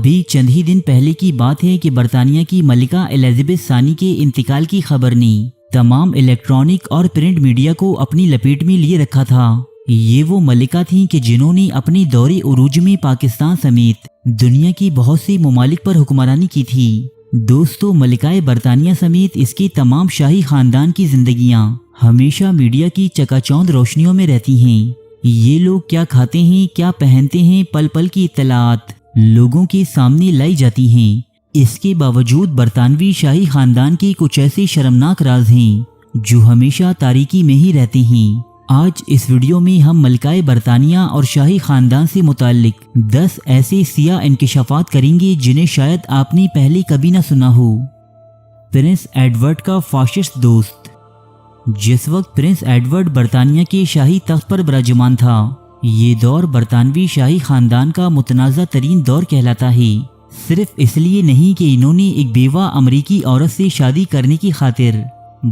بھی چند ہی دن پہلے کی بات ہے کہ برطانیہ کی ملکہ الزبتھ ثانی کے انتقال کی خبر نے تمام الیکٹرانک اور پرنٹ میڈیا کو اپنی لپیٹ میں لیے رکھا تھا۔ یہ وہ ملکہ تھیں کہ جنہوں نے اپنے دور عروج میں پاکستان سمیت دنیا کی بہت سے ممالک پر حکمرانی کی تھی۔ دوستو، ملکہ برطانیہ سمیت اس کے تمام شاہی خاندان کی زندگیاں ہمیشہ میڈیا کی چکا چوند روشنیوں میں رہتی ہیں۔ یہ لوگ کیا کھاتے ہیں، کیا پہنتے ہیں، پل پل کی اطلاعات لوگوں کے سامنے لائی جاتی ہیں۔ اس کے باوجود برطانوی شاہی خاندان کے کچھ ایسے شرمناک راز ہیں جو ہمیشہ تاریکی میں ہی رہتے ہیں۔ آج اس ویڈیو میں ہم ملکہ برطانیہ اور شاہی خاندان سے متعلق 10 ایسے سیاہ انکشافات کریں گے جنہیں شاید آپ نے پہلے کبھی نہ سنا ہو۔ پرنس ایڈورڈ کا فاشسٹ دوست۔ جس وقت پرنس ایڈورڈ برطانیہ کے شاہی تخت پر براجمان تھا، یہ دور برطانوی شاہی خاندان کا متنازع ترین دور کہلاتا ہے، صرف اس لیے نہیں کہ انہوں نے ایک بیوہ امریکی عورت سے شادی کرنے کی خاطر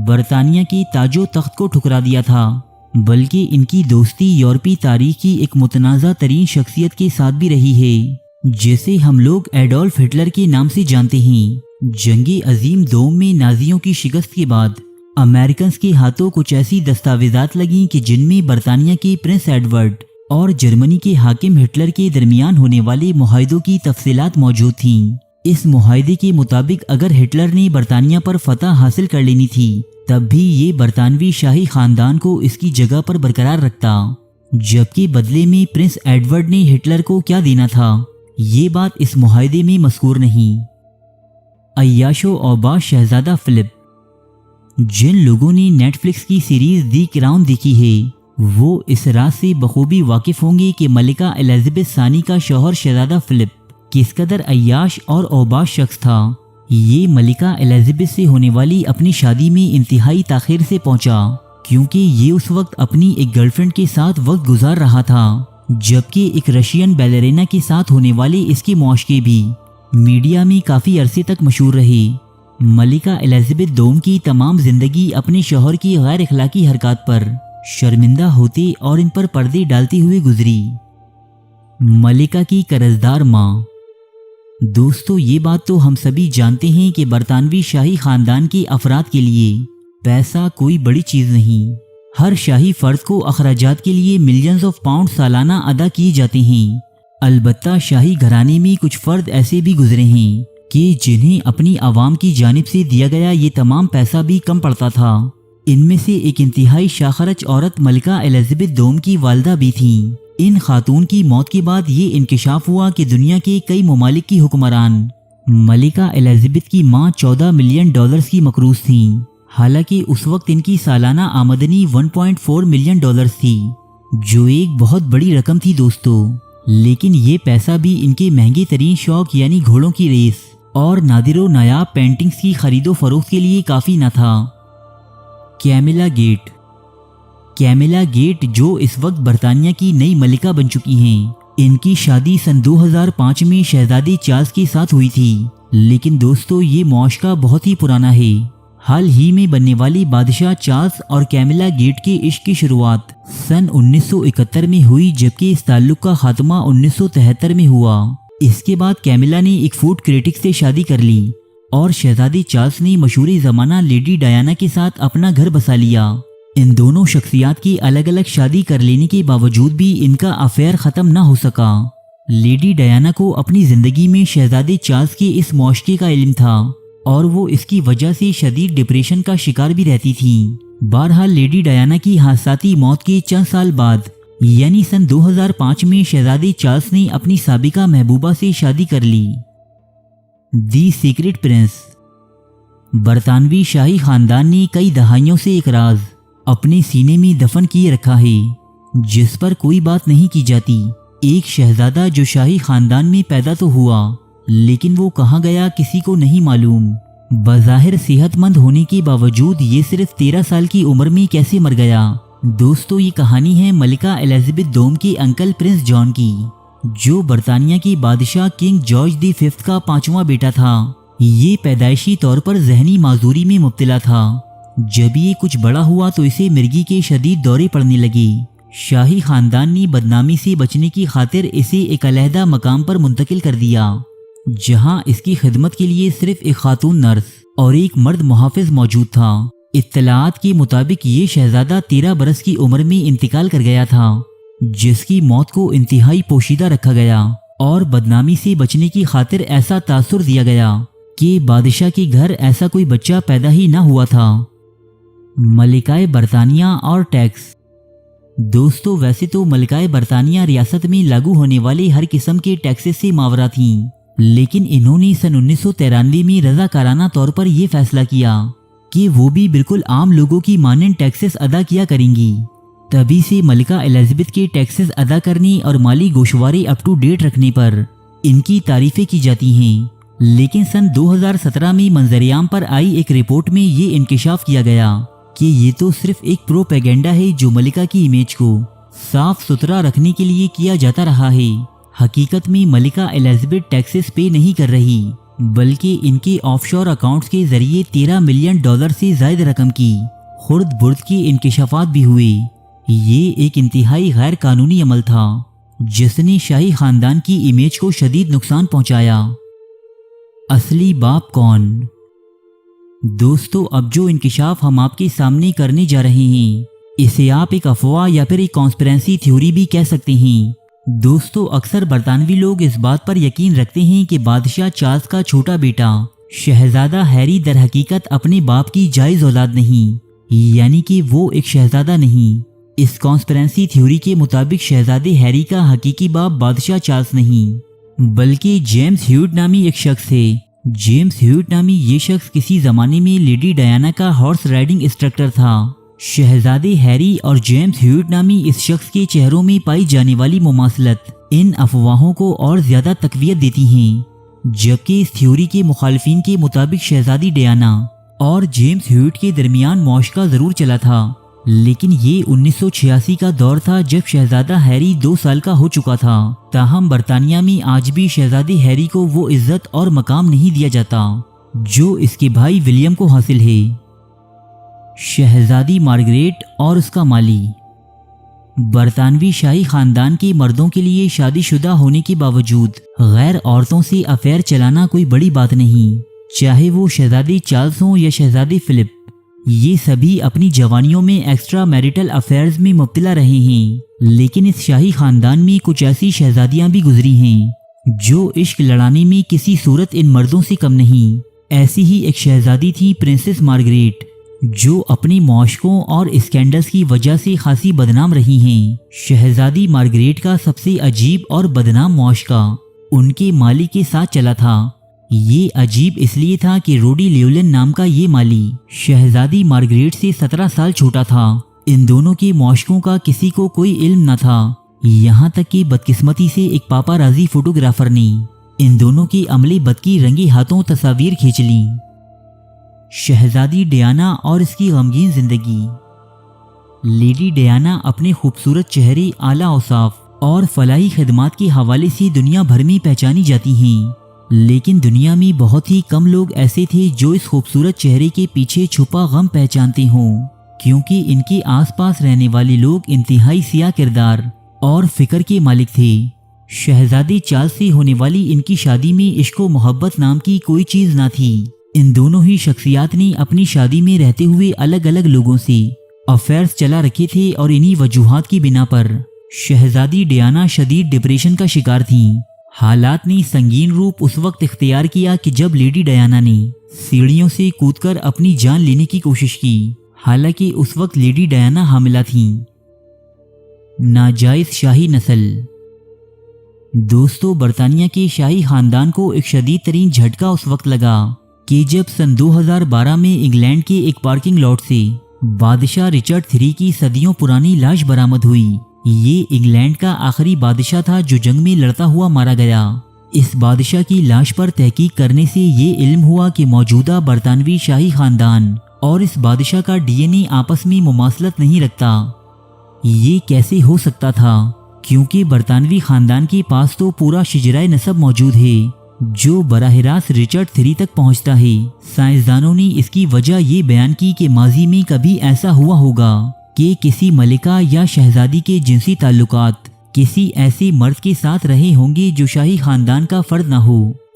برطانیہ کے تاج و تخت کو ٹھکرا دیا تھا، بلکہ ان کی دوستی یورپی تاریخ کی ایک متنازع ترین شخصیت کے ساتھ بھی رہی ہے، جسے ہم لوگ ایڈولف ہٹلر کے نام سے جانتے ہیں۔ جنگ عظیم دوم میں نازیوں کی شکست کے بعد امریکنز کے ہاتھوں کچھ ایسی دستاویزات لگیں کہ جن میں برطانیہ کے پرنس ایڈورڈ اور جرمنی کے حاکم ہٹلر کے درمیان ہونے والے معاہدوں کی تفصیلات موجود تھیں۔ اس معاہدے کے مطابق اگر ہٹلر نے برطانیہ پر فتح حاصل کر لینی تھی، تب بھی یہ برطانوی شاہی خاندان کو اس کی جگہ پر برقرار رکھتا، جبکہ بدلے میں پرنس ایڈورڈ نے ہٹلر کو کیا دینا تھا، یہ بات اس معاہدے میں مذکور نہیں۔ عیاش و اوباش شہزادہ فلپ۔ جن لوگوں نے نیٹ فلکس کی سیریز دی کراؤن دیکھی ہے، وہ اس راز سے بخوبی واقف ہوں گے کہ ملکہ الزبتھ ثانی کا شوہر شہزادہ فلپ کس قدر عیاش اور اوباش شخص تھا۔ یہ ملکہ الزبتھ سے ہونے والی اپنی شادی میں انتہائی تاخیر سے پہنچا، کیونکہ یہ اس وقت اپنی ایک گرل فرینڈ کے ساتھ وقت گزار رہا تھا، جبکہ ایک رشین بیلرینا کے ساتھ ہونے والے اس کے معاشقے بھی میڈیا میں کافی عرصے تک مشہور رہے۔ ملکہ الزبتھ دوم کی تمام زندگی اپنے شوہر کی غیر اخلاقی حرکات پر شرمندہ ہوتے اور ان پر پردے ڈالتے ہوئے گزری۔ ملکہ کی قرضدار ماں۔ دوستو، یہ بات تو ہم سبھی جانتے ہیں کہ برطانوی شاہی خاندان کے افراد کے لیے پیسہ کوئی بڑی چیز نہیں۔ ہر شاہی فرد کو اخراجات کے لیے ملینز آف پاؤنڈ سالانہ ادا کیے جاتے ہیں۔ البتہ شاہی گھرانے میں کچھ فرد ایسے بھی گزرے ہیں کہ جنہیں اپنی عوام کی جانب سے دیا گیا یہ تمام پیسہ بھی کم پڑتا تھا۔ ان میں سے ایک انتہائی شاخرچ عورت ملکہ الزبتھ دوم کی والدہ بھی تھیں۔ ان خاتون کی موت کے بعد یہ انکشاف ہوا کہ دنیا کے کئی ممالک کی حکمران ملکہ الزبتھ کی ماں $14 ملین کی مقروض تھیں، حالانکہ اس وقت ان کی سالانہ آمدنی $1.4 ملین تھی، جو ایک بہت بڑی رقم تھی دوستو۔ لیکن یہ پیسہ بھی ان کے مہنگے ترین شوق یعنی گھوڑوں کی ریس اور نادر و نایاب پینٹنگز کی خرید و فروخت کے لیے کافی نہ تھا۔ کیملا گیٹ۔ کیملا گیٹ جو اس وقت برطانیہ کی نئی ملکہ بن چکی ہیں، ان کی شادی سن 2005 میں شہزادے چارلز کے ساتھ ہوئی تھی، لیکن دوستو یہ معاشقہ بہت ہی پرانا ہے۔ حال ہی میں بننے والی بادشاہ چارلز اور کیملا گیٹ کے عشق کی شروعات سن 1971 میں ہوئی، جبکہ اس تعلق کا خاتمہ 1973 میں ہوا۔ اس کے بعد کیملا نے ایک فوڈ کریٹک سے شادی کر لی اور شہزادے چارلز نے مشہور زمانہ لیڈی ڈیانا کے ساتھ اپنا گھر بسا لیا۔ ان دونوں شخصیات کی الگ الگ شادی کر لینے کے باوجود بھی ان کا افیئر ختم نہ ہو سکا۔ لیڈی ڈیانا کو اپنی زندگی میں شہزادے چارلز کے اس معاشقے کا علم تھا اور وہ اس کی وجہ سے شدید ڈپریشن کا شکار بھی رہتی تھیں۔ بہرحال لیڈی ڈیانا کی حادثاتی موت کے چند سال بعد یعنی سن 2005 میں شہزادے چارلز نے اپنی سابقہ محبوبہ سے شادی کر لی۔ دی سیکرٹ پرنس۔ برطانوی شاہی خاندان نے کئی دہائیوں سے ایک راز اپنے سینے میں دفن کیے رکھا ہے جس پر کوئی بات نہیں کی جاتی۔ ایک شہزادہ جو شاہی خاندان میں پیدا تو ہوا، لیکن وہ کہاں گیا کسی کو نہیں معلوم۔ بظاہر صحت مند ہونے کے باوجود یہ صرف 13 سال کی عمر میں کیسے مر گیا؟ دوستو یہ کہانی ہے ملکہ الزبتھ دوم کے انکل پرنس جان کی، جو برطانیہ کے بادشاہ کنگ جارج دی ففتھ کا 5واں بیٹا تھا۔ یہ پیدائشی طور پر ذہنی معذوری میں مبتلا تھا۔ جب یہ کچھ بڑا ہوا تو اسے مرگی کے شدید دورے پڑنے لگے۔ شاہی خاندان نے بدنامی سے بچنے کی خاطر اسے ایک علیحدہ مقام پر منتقل کر دیا۔ جہاں اس کی خدمت کے لیے صرف ایک خاتون نرس اور ایک مرد محافظ موجود تھا۔ اطلاعات کے مطابق یہ شہزادہ 13 برس کی عمر میں انتقال کر گیا تھا، جس کی موت کو انتہائی پوشیدہ رکھا گیا اور بدنامی سے بچنے کی خاطر ایسا تاثر دیا گیا کہ بادشاہ کے گھر ایسا کوئی بچہ پیدا ہی نہ ہوا تھا۔ ملکہ برطانیہ اور ٹیکس۔ دوستو، ویسے تو ملکہ برطانیہ ریاست میں لاگو ہونے والے ہر قسم کے ٹیکسز سے ماورا تھیں، لیکن انہوں نے سن 1993 میں رضاکارانہ طور پر یہ فیصلہ کیا کہ وہ بھی بالکل عام لوگوں کی مانند ٹیکسز ادا کیا کریں گی۔ تبھی سے ملکہ الزبتھ کے ٹیکسز ادا کرنے اور مالی گوشوارے اپ ٹو ڈیٹ رکھنے پر ان کی تعریفیں کی جاتی ہیں۔ لیکن سن 2017 میں منظریام پر آئی ایک رپورٹ میں یہ انکشاف کیا گیا کہ یہ تو صرف ایک پروپیگنڈا ہے جو ملکہ کی امیج کو صاف ستھرا رکھنے کے لیے کیا جاتا رہا ہے۔ حقیقت میں ملکہ الزبتھ ٹیکسز پے نہیں کر رہی، بلکہ ان کے آف شور اکاؤنٹس کے ذریعے $13 ملین سے زائد رقم کی خرد برد کے انکشافات بھی ہوئے۔ یہ ایک انتہائی غیر قانونی عمل تھا جس نے شاہی خاندان کی امیج کو شدید نقصان پہنچایا۔ اصلی باپ کون؟ دوستو، اب جو انکشاف ہم آپ کے سامنے کرنے جا رہے ہیں اسے آپ ایک افواہ یا پھر ایک کانسپیرنسی تھیوری بھی کہہ سکتے ہیں۔ دوستو، اکثر برطانوی لوگ اس بات پر یقین رکھتے ہیں کہ بادشاہ چارلس کا چھوٹا بیٹا شہزادہ ہیری در حقیقت اپنے باپ کی جائز اولاد نہیں، یعنی کہ وہ ایک شہزادہ نہیں۔ اس کانسپیرنسی تھیوری کے مطابق شہزادے ہیری کا حقیقی باپ بادشاہ چارلس نہیں، بلکہ جیمز ہیوٹ نامی ایک شخص ہے۔ جیمز ہیوٹ نامی یہ شخص کسی زمانے میں لیڈی ڈیانا کا ہارس رائڈنگ انسٹرکٹر تھا۔ شہزادے ہیری اور جیمز ہیوٹ نامی اس شخص کے چہروں میں پائی جانے والی مماثلت ان افواہوں کو اور زیادہ تقویت دیتی ہیں، جبکہ اس تھیوری کے مخالفین کے مطابق شہزادی ڈیانا اور جیمز ہیوٹ کے درمیان معاشقہ ضرور چلا تھا، لیکن یہ 1986 کا دور تھا جب شہزادہ ہیری 2 سال کا ہو چکا تھا۔ تاہم برطانیہ میں آج بھی شہزادے ہیری کو وہ عزت اور مقام نہیں دیا جاتا جو اس کے بھائی ولیم کو حاصل ہے۔ شہزادی مارگریٹ اور اس کا مالی۔ برطانوی شاہی خاندان کے مردوں کے لیے شادی شدہ ہونے کے باوجود غیر عورتوں سے افیئر چلانا کوئی بڑی بات نہیں، چاہے وہ شہزادی چارلس ہوں یا شہزادی فلپ۔ یہ سبھی اپنی جوانیوں میں ایکسٹرا میریٹل افیئرز میں مبتلا رہے ہیں، لیکن اس شاہی خاندان میں کچھ ایسی شہزادیاں بھی گزری ہیں جو عشق لڑانے میں کسی صورت ان مردوں سے کم نہیں۔ ایسی ہی ایک شہزادی تھی پرنسس مارگریٹ، جو اپنی معاشقوں اور اسکینڈلز کی وجہ سے خاصی بدنام رہی ہیں۔ شہزادی مارگریٹ کا سب سے عجیب اور بدنام معاشقہ ان کے مالی کے ساتھ چلا تھا۔ یہ عجیب اس لیے تھا کہ روڈی لیولن نام کا یہ مالی شہزادی مارگریٹ سے 17 سال چھوٹا تھا۔ ان دونوں کے معاشقوں کا کسی کو کوئی علم نہ تھا، یہاں تک کہ بدقسمتی سے ایک پاپارازی فوٹوگرافر نے ان دونوں کے عملے بد کی رنگی ہاتھوں تصاویر کھینچ لیں۔ شہزادی ڈیانا اور اس کی غمگین زندگی۔ لیڈی ڈیانا اپنے خوبصورت چہرے، اعلیٰ اوصاف اور فلاحی خدمات کے حوالے سے دنیا بھر میں پہچانی جاتی ہیں، لیکن دنیا میں بہت ہی کم لوگ ایسے تھے جو اس خوبصورت چہرے کے پیچھے چھپا غم پہچانتے ہوں، کیونکہ ان کے آس پاس رہنے والے لوگ انتہائی سیاہ کردار اور فکر کے مالک تھے۔ شہزادی چارلس سے ہونے والی ان کی شادی میں عشق و محبت نام کی کوئی چیز نہ تھی۔ ان دونوں ہی شخصیات نے اپنی شادی میں رہتے ہوئے الگ الگ لوگوں سے افیئرز چلا رکھے تھے، اور انہی وجوہات کی بنا پر شہزادی ڈیانا شدید ڈپریشن کا شکار تھیں۔ حالات نے سنگین روپ اس وقت اختیار کیا کہ جب لیڈی ڈیانا نے سیڑھیوں سے کود کر اپنی جان لینے کی کوشش کی، حالانکہ اس وقت لیڈی ڈیانا حاملہ تھیں۔ ناجائز شاہی نسل۔ دوستو، برطانیہ کے شاہی خاندان کو ایک شدید ترین جھٹکا اس وقت لگا کہ جب سن 2012 میں انگلینڈ کے ایک پارکنگ لاٹ سے بادشاہ رچرڈ III کی صدیوں پرانی لاش برآمد ہوئی۔ یہ انگلینڈ کا آخری بادشاہ تھا جو جنگ میں لڑتا ہوا مارا گیا۔ اس بادشاہ کی لاش پر تحقیق کرنے سے یہ علم ہوا کہ موجودہ برطانوی شاہی خاندان اور اس بادشاہ کا DNA آپس میں مماثلت نہیں رکھتا۔ یہ کیسے ہو سکتا تھا؟ کیونکہ برطانوی خاندان کے پاس تو پورا شجرہ نسب موجود ہے جو براہ راست رچرڈ III تک پہنچتا ہے۔ سائنسدانوں نے اس کی وجہ یہ بیان کی کہ ماضی میں کبھی ایسا ہوا ہوگا کہ کسی ملکہ یا شہزادی کے جنسی تعلقات کسی ایسے مرد کے ساتھ رہے ہوں گے جو شاہی خاندان کا فرد نہ ہو،